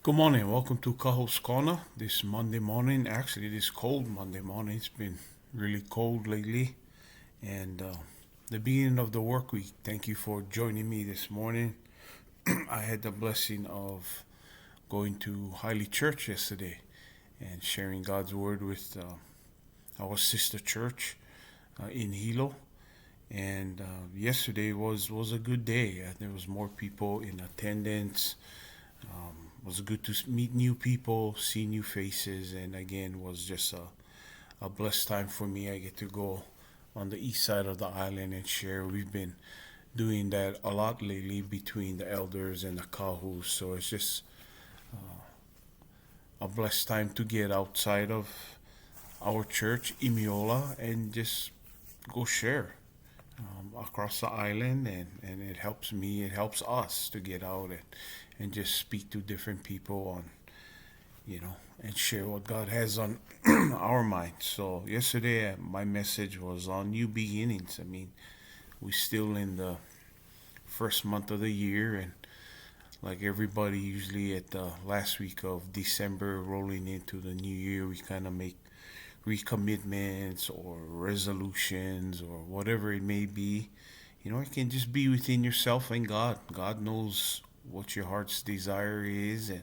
Good morning. Welcome to Cajo's Corner. This Monday morning, actually, this cold Monday morning. It's been really cold lately, and the beginning of the work week. Thank you for joining me this morning. I had the blessing of going to Highly Church yesterday and sharing God's word with our sister church in Hilo. And yesterday was a good day. There was more people in attendance. It was good to meet new people, see new faces, and again was just a blessed time for me. I get to go on the east side of the island and share. We've been doing that a lot lately between the elders and the kahus, so it's just a blessed time to get outside of our church, Imiola, and just go share across the island, and it helps me, it helps us to get out and just speak to different people on, and share what God has on our minds. So yesterday, my message was on new beginnings. I mean, we're still in the first month of the year, and like everybody, usually at the last week of December, rolling into the new year, we kind of make recommitments or resolutions or whatever it may be. It can just be within yourself and God. God knows what your heart's desire is and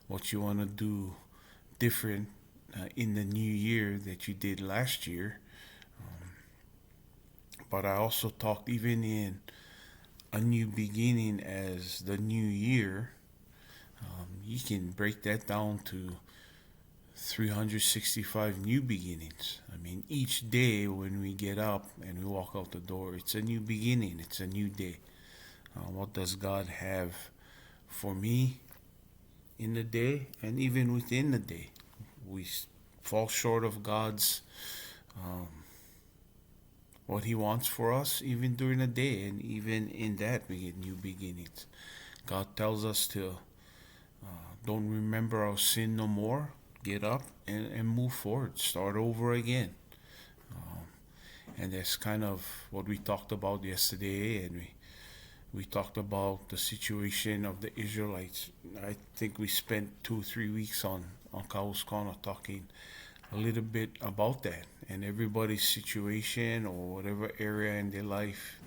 what you want to do different in the new year that you did last year. But I also talked even in a new beginning as the new year. You can break that down to 365 new beginnings. I mean, each day when we get up and we walk out the door, it's a new beginning, it's a new day. What does God have for me in the day and even within the day? We fall short of God's um, what He wants for us even during the day, and even in that we get new beginnings. God tells us to don't remember our sin no more. Get up and move forward. Start over again. Um, and that's kind of what we talked about yesterday, and we talked about the situation of the Israelites. I think we spent 2 or 3 weeks on Kaos Corner talking a little bit about that and everybody's situation or whatever area in their life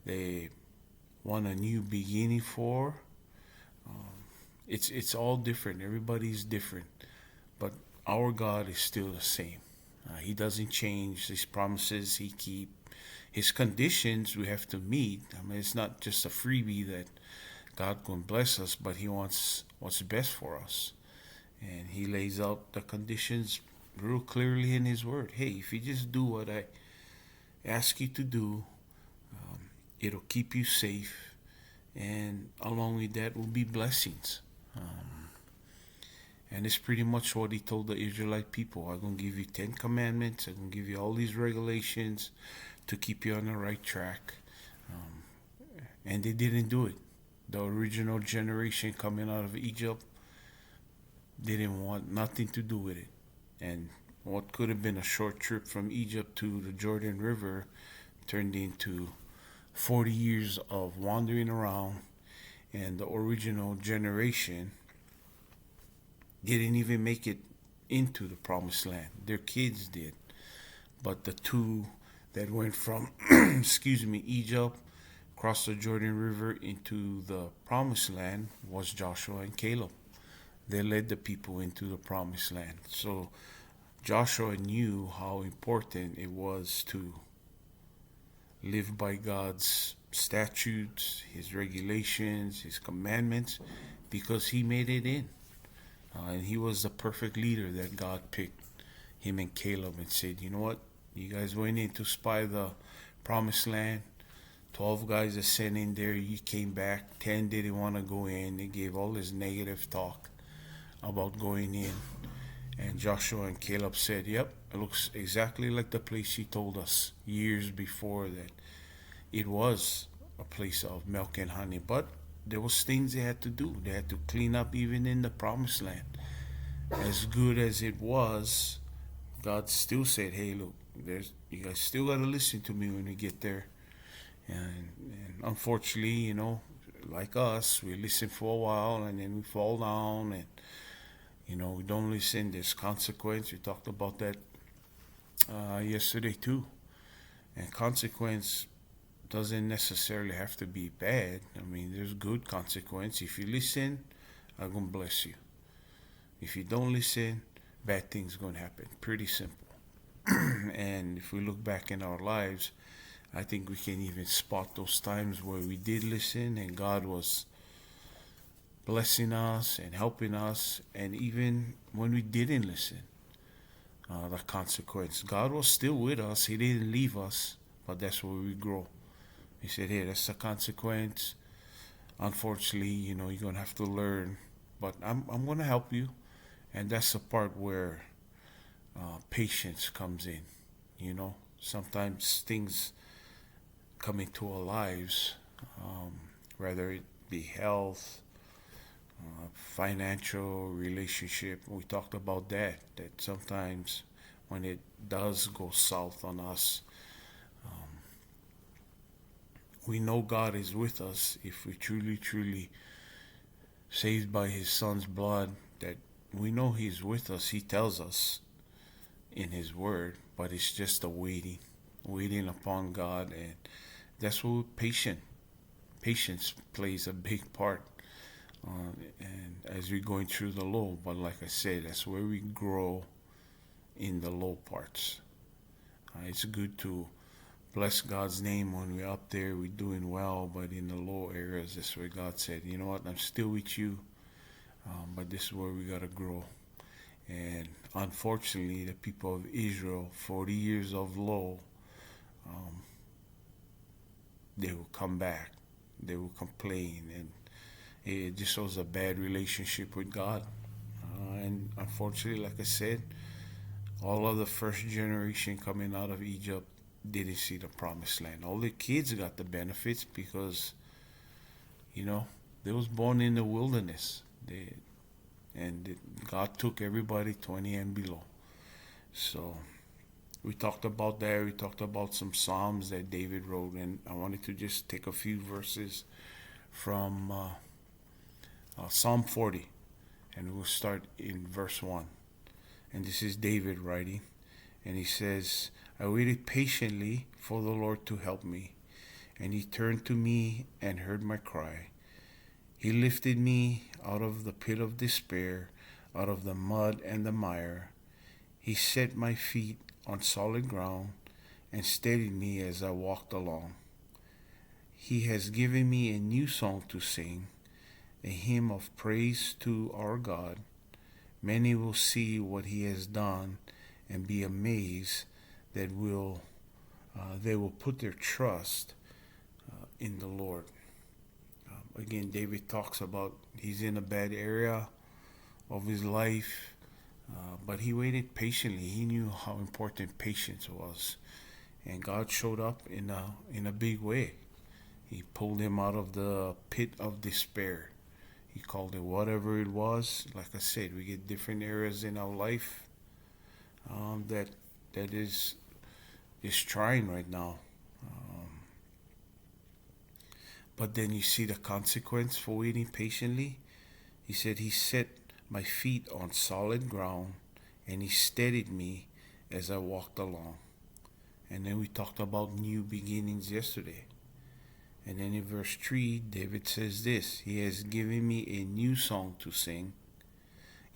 they want a new beginning for. It's all different. Everybody's different, but our God is still the same. He doesn't change. His promises He keep. His conditions we have to meet. I mean, it's not just a freebie that God can bless us, but He wants what's best for us, and He lays out the conditions real clearly in His Word. Hey, if you just do what I ask you to do, it'll keep you safe, and along with that will be blessings. And it's pretty much what He told the Israelite people. I'm going to give you 10 commandments. I'm going to give you all these regulations to keep you on the right track. And they didn't do it. The original generation coming out of Egypt didn't want nothing to do with it. And what could have been a short trip from Egypt to the Jordan River turned into 40 years of wandering around. And the original generation didn't even make it into the promised land. Their kids did. But the two that went from, Egypt, across the Jordan River into the promised land was Joshua and Caleb. They led the people into the promised land. So Joshua knew how important it was to live by God's statutes, His regulations, His commandments, because he made it in. And he was the perfect leader that God picked, him and Caleb, and said, you know what? You guys went in to spy the promised land. 12 guys are sent in there. You came back. 10 didn't want to go in. They gave all this negative talk about going in. And Joshua and Caleb said, yep, it looks exactly like the place you told us years before that it was a place of milk and honey. But there was things they had to do. They had to clean up even in the promised land. As good as it was, God still said, hey, look, you guys still got to listen to me when we get there. And unfortunately, like us, we listen for a while and then we fall down, and we don't listen. There's consequence. We talked about that yesterday too. And consequence doesn't necessarily have to be bad. I mean, there's good consequence. If you listen, I'm gonna bless you. If you don't listen, bad things gonna happen. Pretty simple. And if we look back in our lives, I think we can even spot those times where we did listen and God was blessing us and helping us, and even when we didn't listen, the consequence. God was still with us. He didn't leave us, but that's where we grow. He said, hey, that's the consequence. Unfortunately, you're going to have to learn, but I'm going to help you. And that's the part where patience comes in. Sometimes things come into our lives, whether it be health, financial, relationship. We talked about that sometimes when it does go south on us, we know God is with us if we truly, truly saved by His Son's blood, that we know He's with us. He tells us in His Word, but it's just a waiting upon God, and that's what we're patient. Patience plays a big part, and as we're going through the low. But like I said, that's where we grow in the low parts. It's good to bless God's name when we're up there, we're doing well, but in the low areas, that's where God said, you know what, I'm still with you, but this is where we got to grow. And unfortunately, the people of Israel, 40 years of low, they will come back. They will complain, and it just shows a bad relationship with God. And unfortunately, like I said, all of the first generation coming out of Egypt didn't see the promised land. All the kids got the benefits because, they was born in the wilderness. God took everybody 20 and below. So we talked about that. We talked about some Psalms that David wrote, and I wanted to just take a few verses from Psalm 40, and we'll start in verse 1. And this is David writing, and he says, I waited patiently for the Lord to help me, and He turned to me and heard my cry. He lifted me out of the pit of despair, out of the mud and the mire. He set my feet on solid ground and steadied me as I walked along. He has given me a new song to sing, a hymn of praise to our God. Many will see what He has done and be amazed that they will put their trust in the Lord. Again, David talks about he's in a bad area of his life, but he waited patiently. He knew how important patience was, and God showed up in a big way. He pulled him out of the pit of despair. He called it whatever it was. Like I said, we get different areas in our life that is trying right now. But then you see the consequence for waiting patiently. He said, He set my feet on solid ground and He steadied me as I walked along. And then we talked about new beginnings yesterday. And then in verse 3, David says this, He has given me a new song to sing,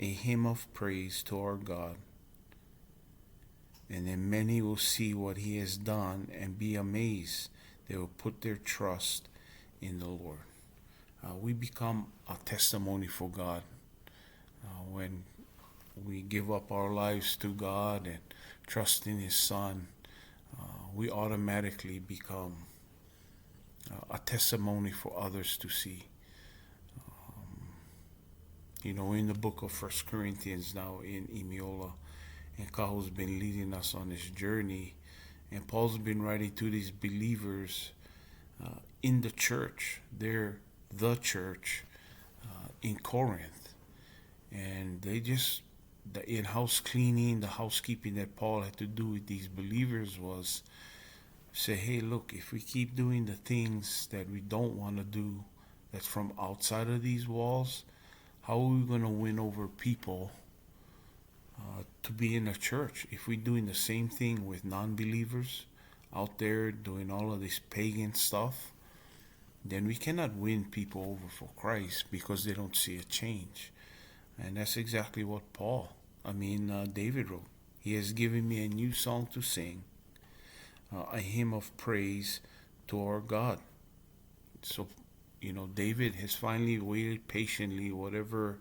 a hymn of praise to our God. And then many will see what He has done and be amazed. They will put their trust in the Lord. We become a testimony for God when we give up our lives to God and trust in His Son. We automatically become a testimony for others to see. In the book of 1 Corinthians now in Emiola, and Kaho's been leading us on this journey, and Paul's been writing to these believers in the church. They're the church in Corinth, and the in-house cleaning, the housekeeping that Paul had to do with these believers was say, hey, look, if we keep doing the things that we don't want to do, that's from outside of these walls, how are we going to win over people to be in a church if we're doing the same thing with non-believers out there doing all of this pagan stuff? Then we cannot win people over for Christ because they don't see a change. And that's exactly what David wrote. He has given me a new song to sing, a hymn of praise to our God. So, David has finally waited patiently, whatever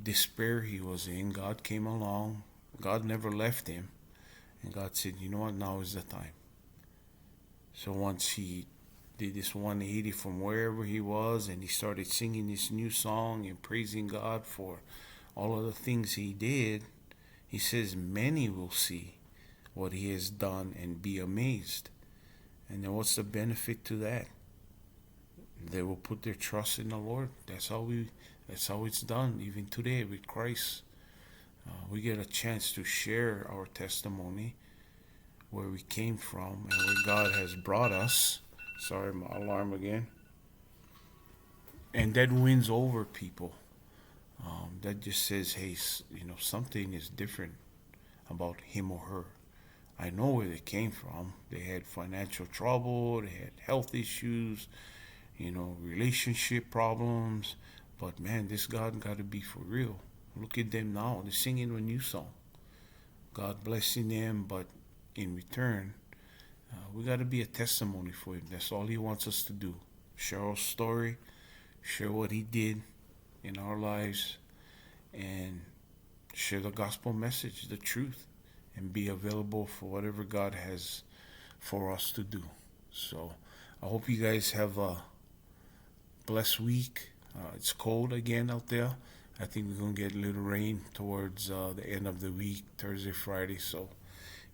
despair he was in. God came along. God never left him. And God said, you know what, now is the time. So once he did this 180 from wherever he was and he started singing this new song and praising God for all of the things he did, he says, many will see what he has done and be amazed. And then what's the benefit to that? They will put their trust in the Lord. That's how it's done even today with Christ. We get a chance to share our testimony, where we came from and where God has brought us. Sorry, my alarm again. And that wins over people. That just says, hey, something is different about him or her. I know where they came from. They had financial trouble, they had health issues, relationship problems. But man, this God got to be for real. Look at them now. They're singing a new song. God blessing them, but in return, we got to be a testimony for him. That's all he wants us to do. Share our story, share what he did in our lives, and share the gospel message, the truth, and be available for whatever God has for us to do. So I hope you guys have a blessed week. It's cold again out there. I think we're going to get a little rain towards the end of the week, Thursday, Friday. So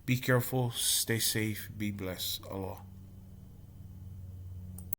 be careful, stay safe, be blessed. Aloha.